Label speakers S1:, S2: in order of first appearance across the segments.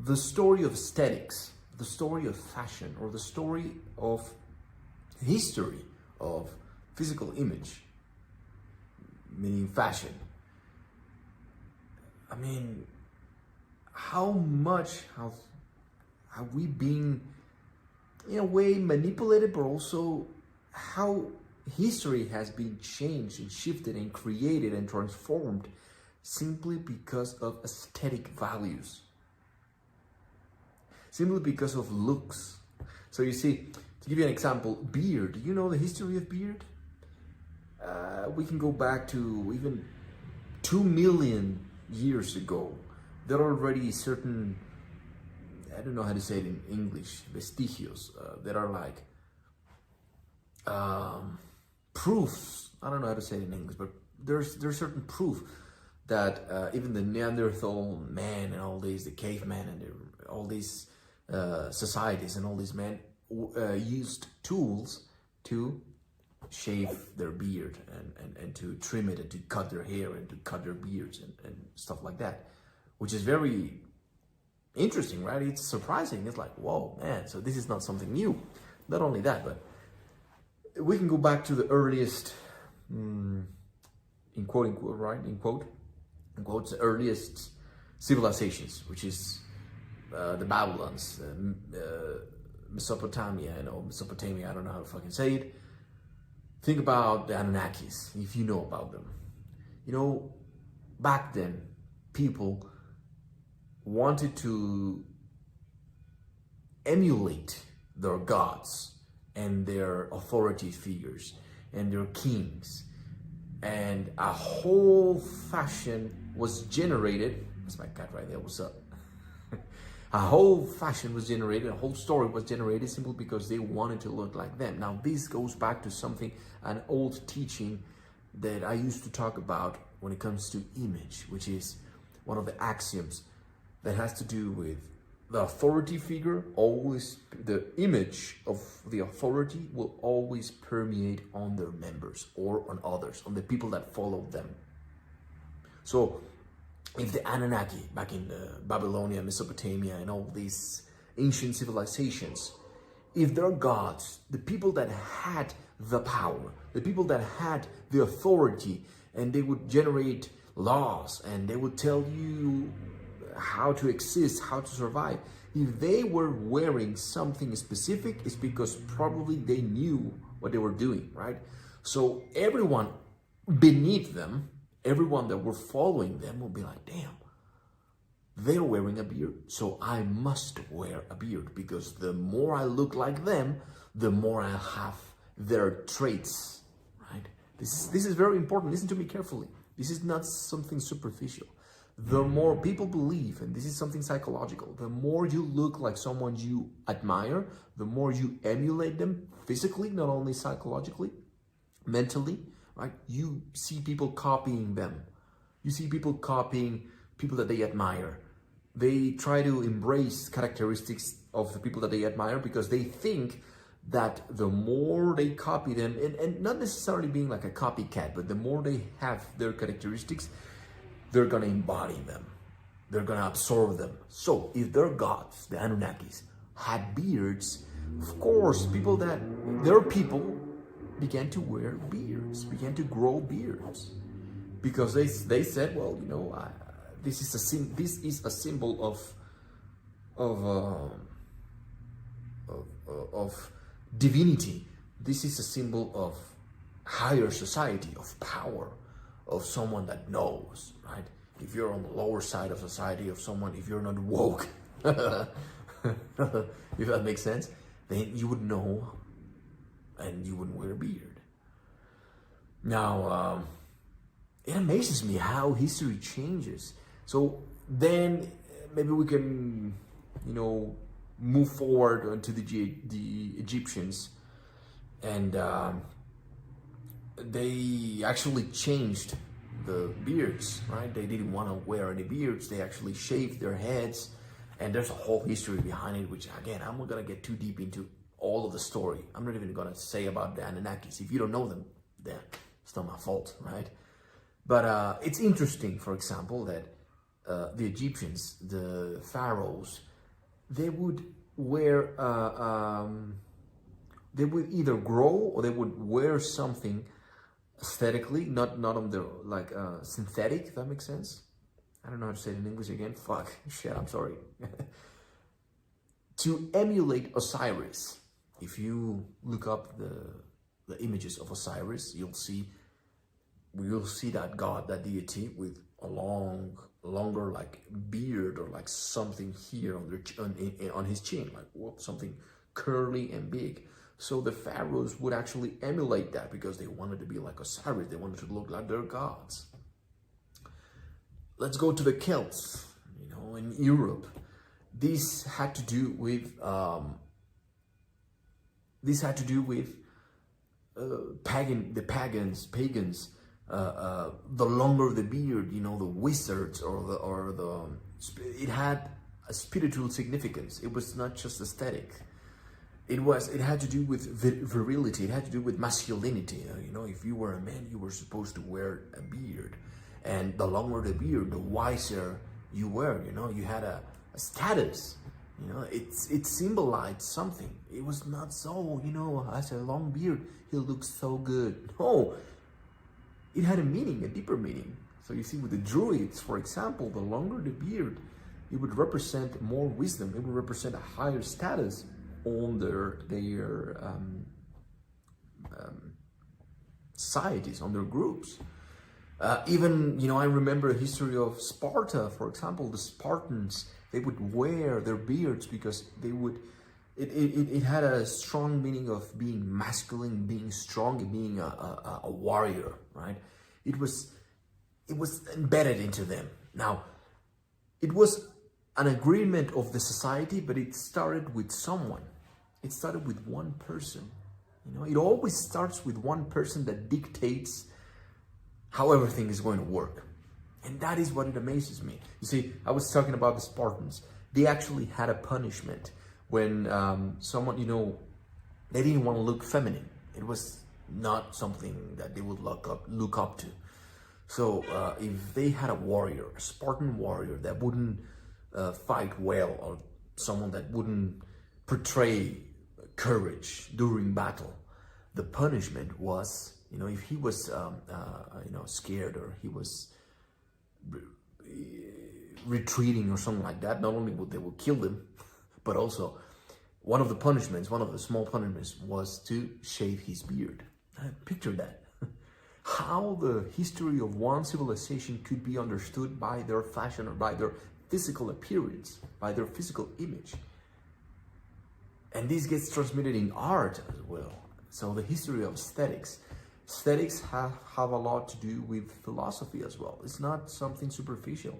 S1: the story of aesthetics, the story of fashion, or the story of history of physical image, meaning fashion. I mean, how much have we been, in a way, manipulated, but also how history has been changed and shifted and created and transformed simply because of aesthetic values, simply because of looks. So you see, to give you an example, beard. Do you know the history of beard? We can go back to even 2 million years ago. There are already certain, I don't know how to say it in English, vestigios that are like proofs. I don't know how to say it in English, but there's certain proof that even the Neanderthal man and all these, the caveman and all these societies and all these men used tools to shave their beard and to trim it and to cut their hair and to cut their beards and stuff like that, which is very interesting, right? It's surprising. It's like, whoa, man, so this is not something new. Not only that, but we can go back to the earliest, in quote unquote, right? In quotes, the earliest civilizations, which is the Babylons, Mesopotamia, Mesopotamia, I don't know how to fucking say it. Think about the Anunnakis, if you know about them. You know, back then, people wanted to emulate their gods and their authority figures and their kings. And a whole fashion was generated. That's my cat right there, what's up? A whole fashion was generated, a whole story was generated simply because they wanted to look like them. Now, this goes back to something, an old teaching that I used to talk about when it comes to image, which is one of the axioms that has to do with the authority figure. Always, the image of the authority will always permeate on their members or on others, on the people that follow them. So, if the Anunnaki, back in Babylonia, Mesopotamia, and all these ancient civilizations, if their gods, the people that had the power, the people that had the authority, and they would generate laws, and they would tell you how to exist, how to survive, if they were wearing something specific, it's because probably they knew what they were doing, right? So everyone beneath them, everyone that were following them will be like, damn, they're wearing a beard, so I must wear a beard, because the more I look like them, the more I have their traits, right? This is very important. Listen to me carefully. This is not something superficial. The more people believe, and this is something psychological, the more you look like someone you admire, the more you emulate them physically, not only psychologically, mentally, right? You see people copying them. You see people copying people that they admire. They try to embrace characteristics of the people that they admire because they think that the more they copy them, and not necessarily being like a copycat, but the more they have their characteristics, they're gonna embody them. They're gonna absorb them. So if their gods, the Anunnakis, had beards, of course, their people began to wear beards, began to grow beards, because they said, well, you know, this is a symbol of divinity. This is a symbol of higher society, of power, of someone that knows, right? If you're on the lower side of society, of someone, if you're not woke, if that makes sense, then you would know and you wouldn't wear a beard. Now, it amazes me how history changes. So then maybe we can, you know, move forward onto the Egyptians, and they actually changed the beards, right? They didn't want to wear any beards. They actually shaved their heads, and there's a whole history behind it, which again, I'm not gonna get too deep into all of the story. I'm not even gonna say about the Anunnakis. If you don't know them, then it's not my fault, right? But it's interesting, for example, that the Egyptians, the pharaohs, they would wear, they would either grow or they would wear something aesthetically, not on the like synthetic, if that makes sense. I don't know how to say it in English again. Fuck, shit, I'm sorry. To emulate Osiris. If you look up the images of Osiris, you'll see that god, that deity, with a longer like beard or like something here on his chin, like something curly and big. So the pharaohs would actually emulate that because they wanted to be like Osiris. They wanted to look like their gods. Let's go to the Celts, in Europe. This had to do with pagans. The longer the beard, the wizards it had a spiritual significance. It was not just aesthetic. It had to do with virility. It had to do with masculinity. If you were a man, you were supposed to wear a beard, and the longer the beard, the wiser you were. You had a status. It symbolized something. It was not so, has a long beard, he looks so good. No, it had a meaning, a deeper meaning. So you see, with the Druids, for example, the longer the beard, it would represent more wisdom. It would represent a higher status on their societies, on their groups. Even, I remember the history of Sparta, for example. The Spartans, they would wear their beards because it had a strong meaning of being masculine, being strong, and being a warrior, right? It was embedded into them. Now, it was an agreement of the society, but it started with someone. It started with one person. It always starts with one person that dictates how everything is going to work. And that is what it amazes me. You see, I was talking about the Spartans. They actually had a punishment when someone, they didn't want to look feminine. It was not something that they would look up to. So if they had a Spartan warrior that wouldn't fight well, or someone that wouldn't portray courage during battle, the punishment was, if he was, scared, or he was retreating or something like that, not only would they kill them, but also one of the small punishments was to shave his beard. Picture that. How the history of one civilization could be understood by their fashion, or by their physical appearance, by their physical image. And this gets transmitted in art as well. So the history of aesthetics have a lot to do with philosophy as well. It's not something superficial.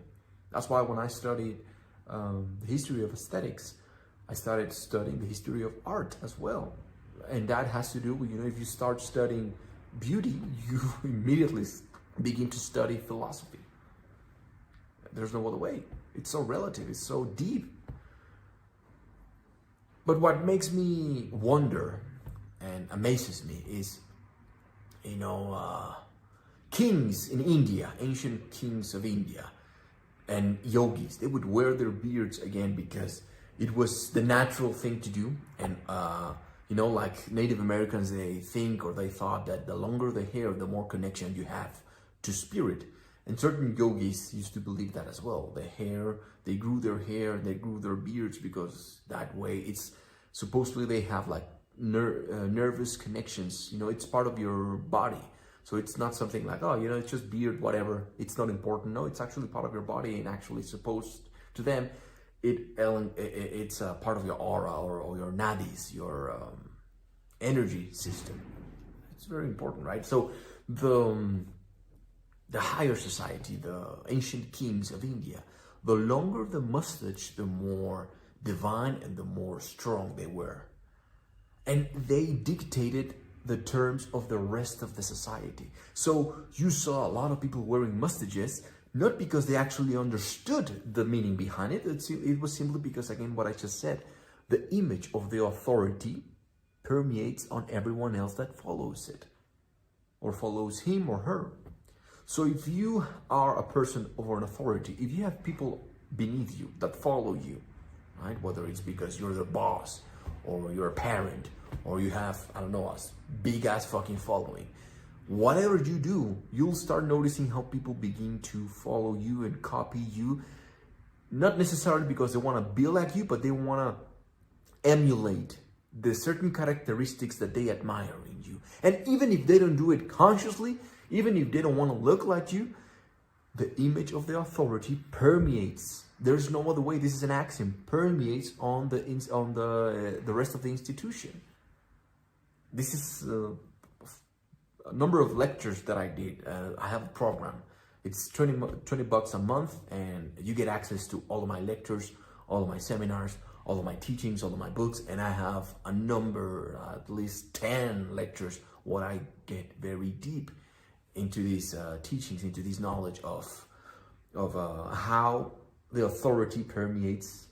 S1: That's why when I studied the history of aesthetics, I started studying the history of art as well. And that has to do with, if you start studying beauty, you immediately begin to study philosophy. There's no other way. It's so relative, it's so deep. But what makes me wonder and amazes me is, kings in India, ancient kings of India, and yogis, they would wear their beards again because it was the natural thing to do. And like Native Americans, they thought that the longer the hair, the more connection you have to spirit. And certain yogis used to believe that as well. They grew their hair, they grew their beards because that way it's supposedly they have like nervous connections. It's part of your body. So it's not something like, it's just beard, whatever. It's not important. No, it's actually part of your body, and actually supposed to them, it's a part of your aura or your nadis, your energy system. It's very important, right? So the higher society, the ancient kings of India, the longer the mustache, the more divine and the more strong they were. And they dictated the terms of the rest of the society. So you saw a lot of people wearing mustaches, not because they actually understood the meaning behind it. It was simply because, again, what I just said, the image of the authority permeates on everyone else that follows it, or follows him or her. So if you are a person of an authority, if you have people beneath you that follow you, right? Whether it's because you're the boss, or you're a parent, or you have, I don't know, a big ass fucking following. Whatever you do, you'll start noticing how people begin to follow you and copy you. Not necessarily because they want to be like you, but they want to emulate the certain characteristics that they admire in you. And even if they don't do it consciously, even if they don't want to look like you, the image of the authority permeates. There's no other way. This is an axiom. Permeates on the rest of the institution. This is a number of lectures that I did. I have a program. It's 20 bucks a month, and you get access to all of my lectures, all of my seminars, all of my teachings, all of my books, and I have a number, at least 10 lectures, where I get very deep into these teachings, into this knowledge of how the authority permeates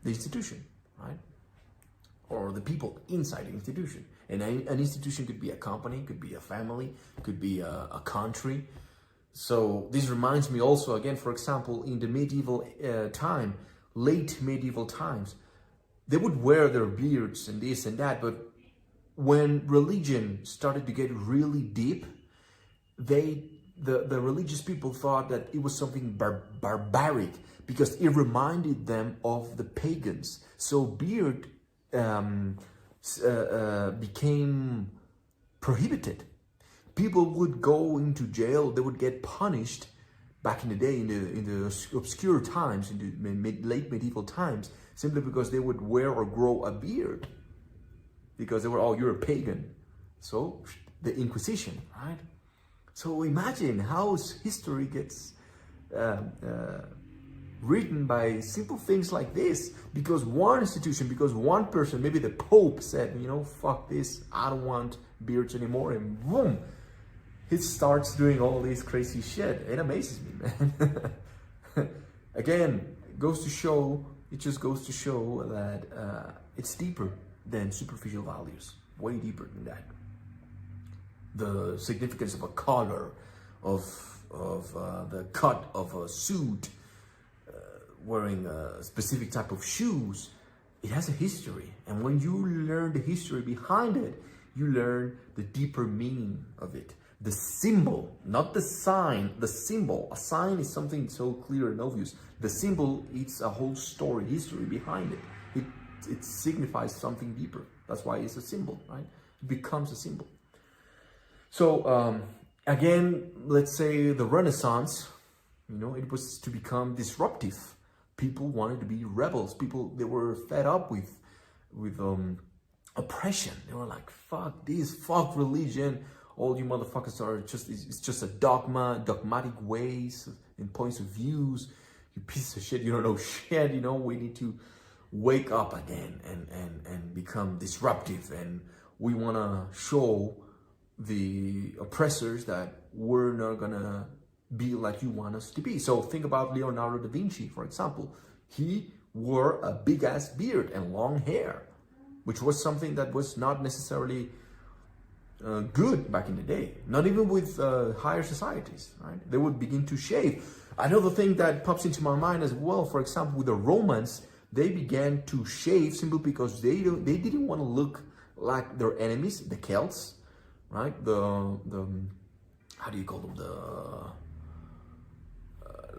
S1: the institution, right? Or the people inside the institution. And an institution could be a company, could be a family, could be a country. So this reminds me also, again, for example, in the medieval time, late medieval times, they would wear their beards and this and that, but when religion started to get really deep, the religious people thought that it was something barbaric, because it reminded them of the pagans. So beard became prohibited. People would go into jail. They would get punished back in the day, in the obscure times, in the late medieval times, simply because they would wear or grow a beard, because they were, oh, you're a pagan. So the Inquisition, right? So imagine how history gets written by simple things like this, because one institution, because one person, maybe the Pope said, you know, fuck this, I don't want beards anymore, and boom, he starts doing all this crazy shit. It amazes me, man. Again, it just goes to show that it's deeper than superficial values, way deeper than that. The significance of a color, of the cut of a suit, wearing a specific type of shoes, it has a history. And when you learn the history behind it, you learn the deeper meaning of it. The symbol, not the sign, the symbol. A sign is something so clear and obvious. The symbol, it's a whole story, history behind it. It signifies something deeper. That's why it's a symbol, right? It becomes a symbol. So again, let's say the Renaissance, you know, it was to become disruptive. People wanted to be rebels. People, they were fed up with oppression. They were like, fuck this, fuck religion. All you motherfuckers are it's just a dogmatic ways and points of views. You piece of shit, you don't know shit, you know, we need to wake up again and become disruptive. And we want to show the oppressors that we're not gonna be like you want us to be. So think about Leonardo Da Vinci, for example. He wore a big ass beard and long hair, which was something that was not necessarily good back in the day. Not even with higher societies, right? They would begin to shave. Another thing that pops into my mind as well, for example, with the Romans, they began to shave simply because they didn't want to look like their enemies, the Celts, right? The how do you call them?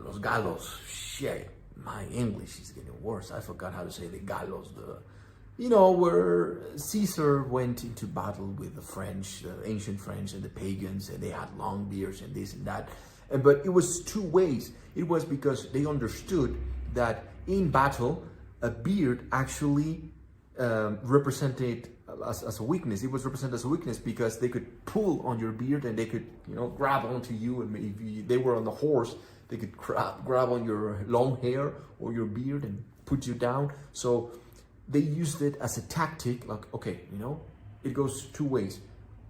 S1: Los Gallos. Shit, my English is getting worse. I forgot how to say the Gallos. You know, where Caesar went into battle with the French, the ancient French and the pagans, and they had long beards and this and that. But it was two ways. It was because they understood that in battle, a beard actually represented as a weakness. It was represented as a weakness because they could pull on your beard and they could, you know, grab onto you. And if they were on the horse, they could grab on your long hair or your beard and put you down. So they used it as a tactic, like, okay, you know, it goes two ways.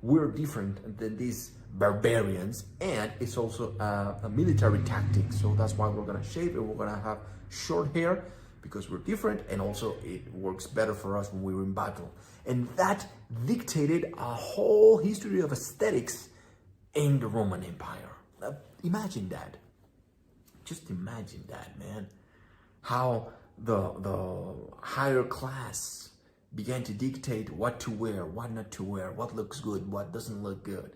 S1: We're different than these barbarians, and it's also a military tactic. So that's why we're gonna shave and we're gonna have short hair, because we're different, and also it works better for us when we're in battle. And that dictated a whole history of aesthetics in the Roman Empire. Imagine that. Just imagine that, man. How the higher class began to dictate what to wear, what not to wear, what looks good, what doesn't look good.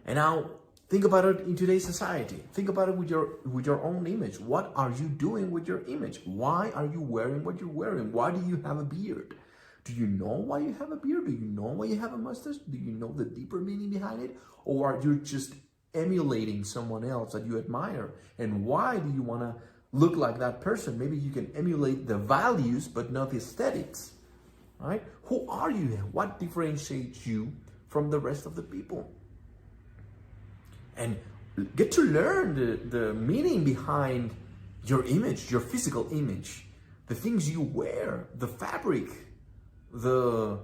S1: And now think about it in today's society. Think about it with your own image. What are you doing with your image? Why are you wearing what you're wearing? Why do you have a beard? Do you know why you have a beard? Do you know why you have a mustache? Do you know the deeper meaning behind it? Or are you just emulating someone else that you admire? And why do you want to look like that person? Maybe you can emulate the values, but not the aesthetics, right? Who are you? What differentiates you from the rest of the people? And get to learn the meaning behind your image, your physical image, the things you wear, the fabric, the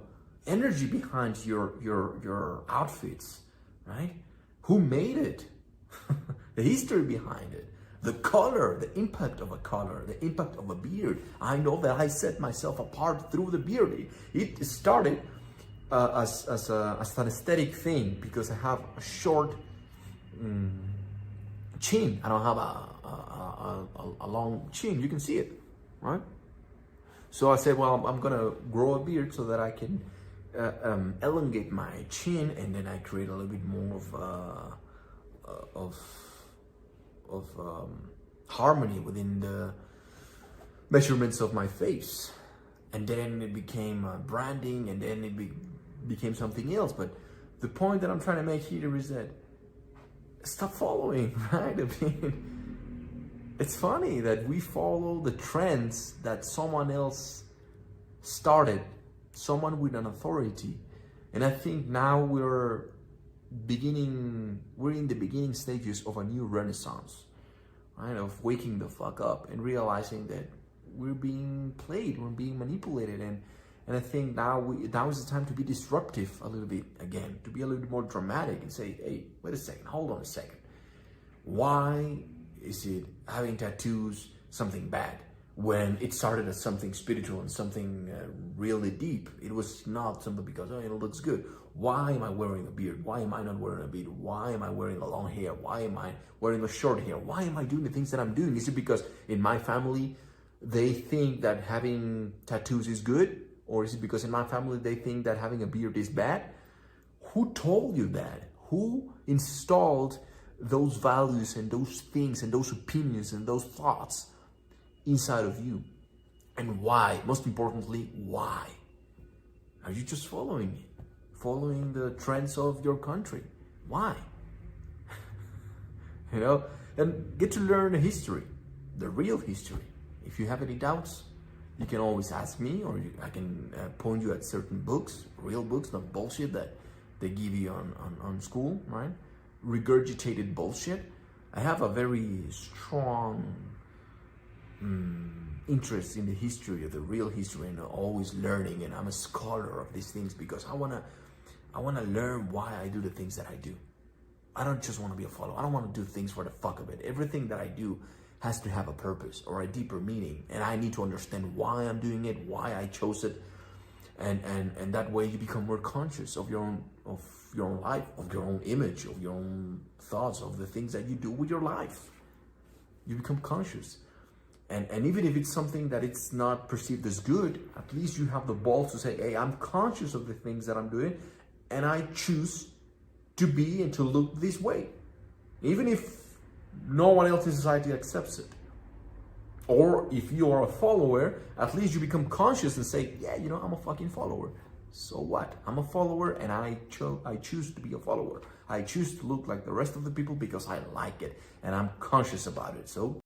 S1: energy behind your outfits, right? Who made it? The history behind it, the color, the impact of a color, the impact of a beard. I know that I set myself apart through the beard. It started as an aesthetic thing because I have a short chin. I don't have a long chin. You can see it, right? So I said, well, I'm gonna grow a beard so that I can elongate my chin, and then I create a little bit more of harmony within the measurements of my face. And then it became branding, and then it became something else. But the point that I'm trying to make here is that stop following, right? I mean, it's funny that we follow the trends that someone else started, someone with an authority. And I think now we're in the beginning stages of a new renaissance, right? Of waking the fuck up and realizing that we're being played, we're being manipulated. And I think now is the time to be disruptive a little bit again, to be a little bit more dramatic and say, hey, wait a second, hold on a second. Why is it having tattoos something bad when it started as something spiritual and something really deep? It was not something because, oh, it looks good. Why am I wearing a beard? Why am I not wearing a beard? Why am I wearing a long hair? Why am I wearing a short hair? Why am I doing the things that I'm doing? Is it because in my family they think that having tattoos is good? Or is it because in my family they think that having a beard is bad? Who told you that? Who installed those values and those things and those opinions and those thoughts inside of you? And why? Most importantly, why? Are you just following it? Following the trends of your country? Why? You know? And get to learn the history, the real history. If you have any doubts, you can always ask me, or I can point you at certain books, real books, not bullshit that they give you on school, right? Regurgitated bullshit. I have a very strong interest in the history, of the real history, and always learning. And I'm a scholar of these things because I wanna learn why I do the things that I do. I don't just want to be a follower. I don't want to do things for the fuck of it. Everything that I do has to have a purpose or a deeper meaning, and I need to understand why I'm doing it, why I chose it, and that way you become more conscious of your own life, of your own image, of your own thoughts, of the things that you do with your life. You become conscious, and even if it's something that it's not perceived as good, at least you have the balls to say, hey, I'm conscious of the things that I'm doing, and I choose to be and to look this way, even if no one else in society accepts it. Or if you are a follower, at least you become conscious and say, yeah, you know, I'm a fucking follower. So what? I'm a follower, and I choose to be a follower. I choose to look like the rest of the people because I like it and I'm conscious about it. So